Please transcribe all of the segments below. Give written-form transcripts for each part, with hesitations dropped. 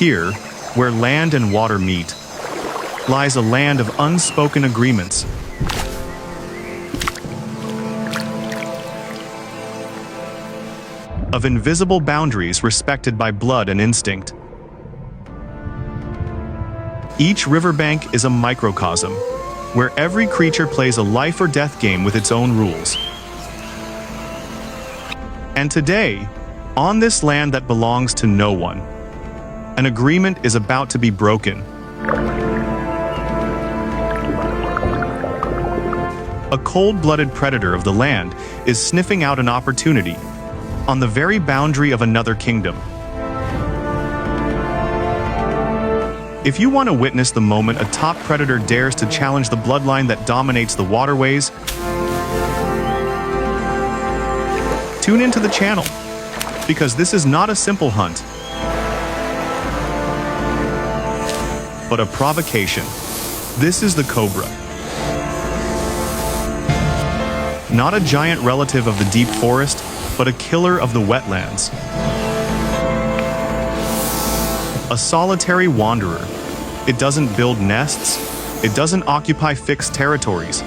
Here, where land and water meet, lies a land of unspoken agreements. Of invisible boundaries respected by blood and instinct. Each riverbank is a microcosm, where every creature plays a life or death game with its own rules. And today, on this land that belongs to no one, an agreement is about to be broken. A cold-blooded predator of the land is sniffing out an opportunity on the very boundary of another kingdom. If you want to witness the moment a top predator dares to challenge the bloodline that dominates the waterways, tune into the channel, because this is not a simple hunt, but a provocation. This is the cobra. Not a giant relative of the deep forest, but a killer of the wetlands. A solitary wanderer. It doesn't build nests. It doesn't occupy fixed territories.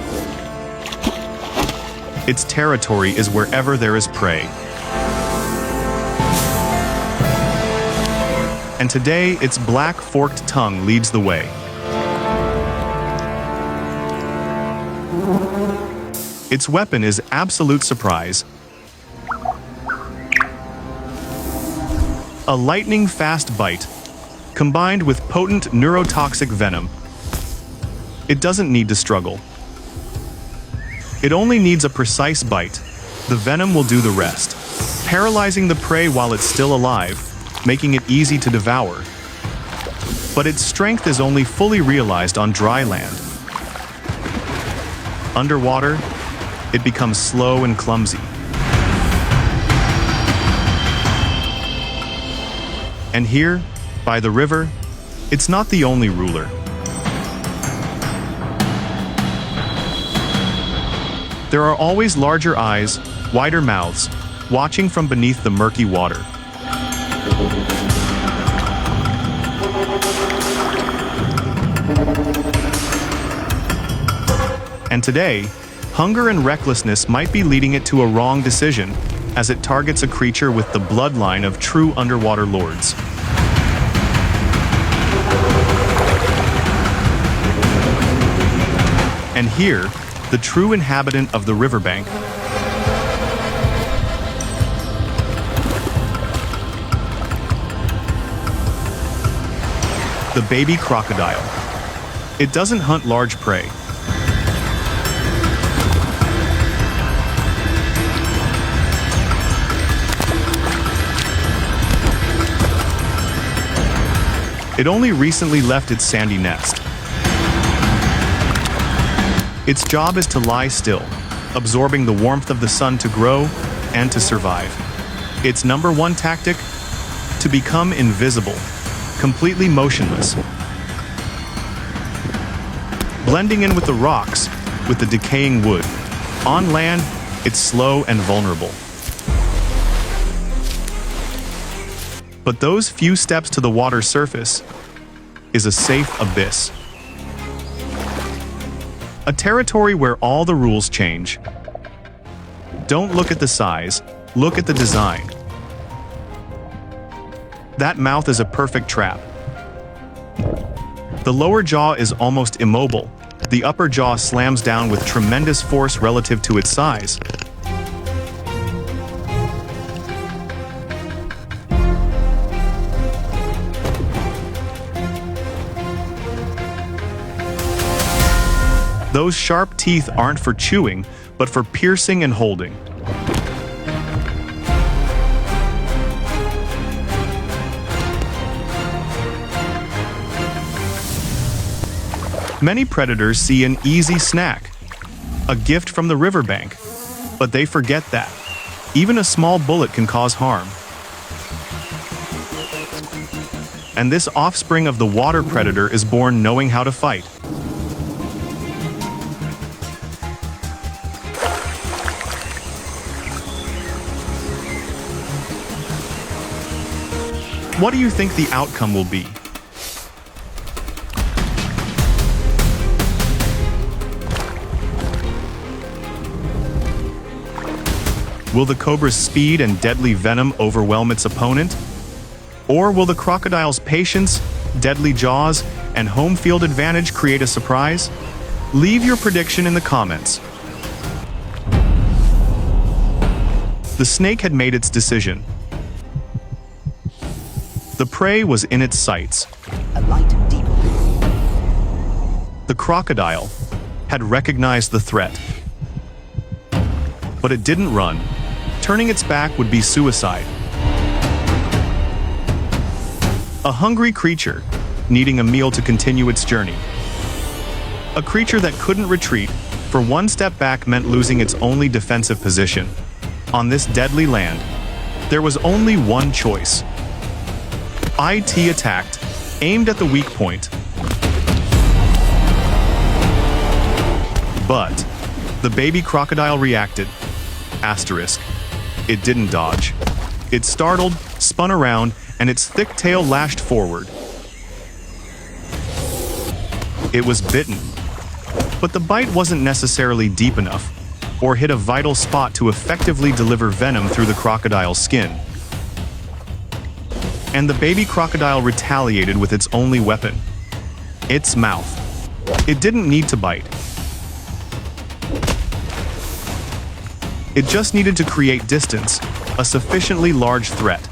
Its territory is wherever there is prey. And today, its black forked tongue leads the way. Its weapon is absolute surprise. A lightning-fast bite, combined with potent neurotoxic venom. It doesn't need to struggle. It only needs a precise bite. The venom will do the rest, paralyzing the prey while it's still alive, making it easy to devour. But its strength is only fully realized on dry land. Underwater, it becomes slow and clumsy. And here, by the river, it's not the only ruler. There are always larger eyes, wider mouths, watching from beneath the murky water. And today, hunger and recklessness might be leading it to a wrong decision as it targets a creature with the bloodline of true underwater lords. And here, the true inhabitant of the riverbank. The baby crocodile. It doesn't hunt large prey. It only recently left its sandy nest. Its job is to lie still, absorbing the warmth of the sun to grow and to survive. Its number one tactic? To become invisible, completely motionless. Blending in with the rocks, with the decaying wood. On land, it's slow and vulnerable. But those few steps to the water's surface is a safe abyss. A territory where all the rules change. Don't look at the size, look at the design. That mouth is a perfect trap. The lower jaw is almost immobile. The upper jaw slams down with tremendous force relative to its size. Those sharp teeth aren't for chewing, but for piercing and holding. Many predators see an easy snack, a gift from the riverbank, but they forget that even a small bullet can cause harm. And this offspring of the water predator is born knowing how to fight. What do you think the outcome will be? Will the cobra's speed and deadly venom overwhelm its opponent? Or will the crocodile's patience, deadly jaws, and home field advantage create a surprise? Leave your prediction in the comments. The snake had made its decision. The prey was in its sights. A light deep. The crocodile had recognized the threat. But it didn't run. Turning its back would be suicide. A hungry creature, needing a meal to continue its journey. A creature that couldn't retreat, for one step back meant losing its only defensive position. On this deadly land, there was only one choice. IT attacked, aimed at the weak point. But the baby crocodile reacted. Asterisk. It didn't dodge. It startled, spun around, and its thick tail lashed forward. It was bitten. But the bite wasn't necessarily deep enough, or hit a vital spot to effectively deliver venom through the crocodile's skin. And the baby crocodile retaliated with its only weapon, its mouth. It didn't need to bite. It just needed to create distance, a sufficiently large threat.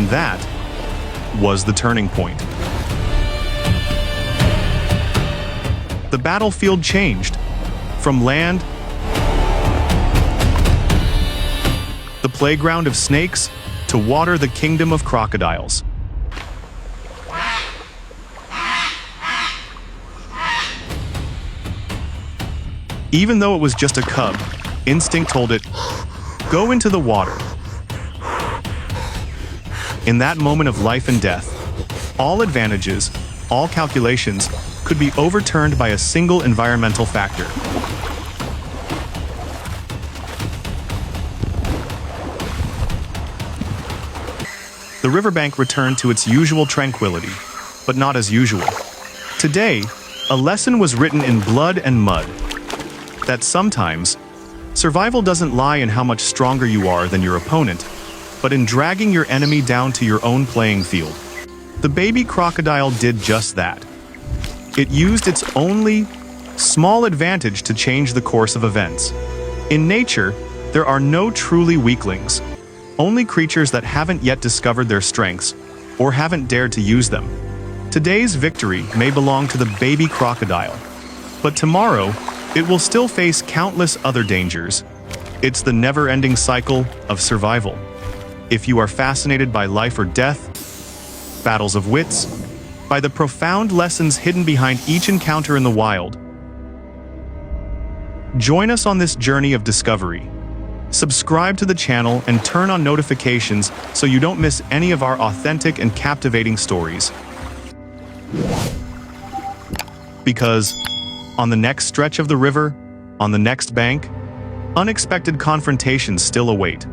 And that was the turning point. The battlefield changed. From land, the playground of snakes, to water, the kingdom of crocodiles. Even though it was just a cub, instinct told it, go into the water. In that moment of life and death, all advantages, all calculations, could be overturned by a single environmental factor. The riverbank returned to its usual tranquility, but not as usual. Today, a lesson was written in blood and mud, that sometimes, survival doesn't lie in how much stronger you are than your opponent, but in dragging your enemy down to your own playing field. The baby crocodile did just that. It used its only small advantage to change the course of events. In nature, there are no truly weaklings, only creatures that haven't yet discovered their strengths or haven't dared to use them. Today's victory may belong to the baby crocodile, but tomorrow, it will still face countless other dangers. It's the never-ending cycle of survival. If you are fascinated by life or death, battles of wits, by the profound lessons hidden behind each encounter in the wild, join us on this journey of discovery. Subscribe to the channel and turn on notifications so you don't miss any of our authentic and captivating stories. Because on the next stretch of the river, on the next bank, unexpected confrontations still await.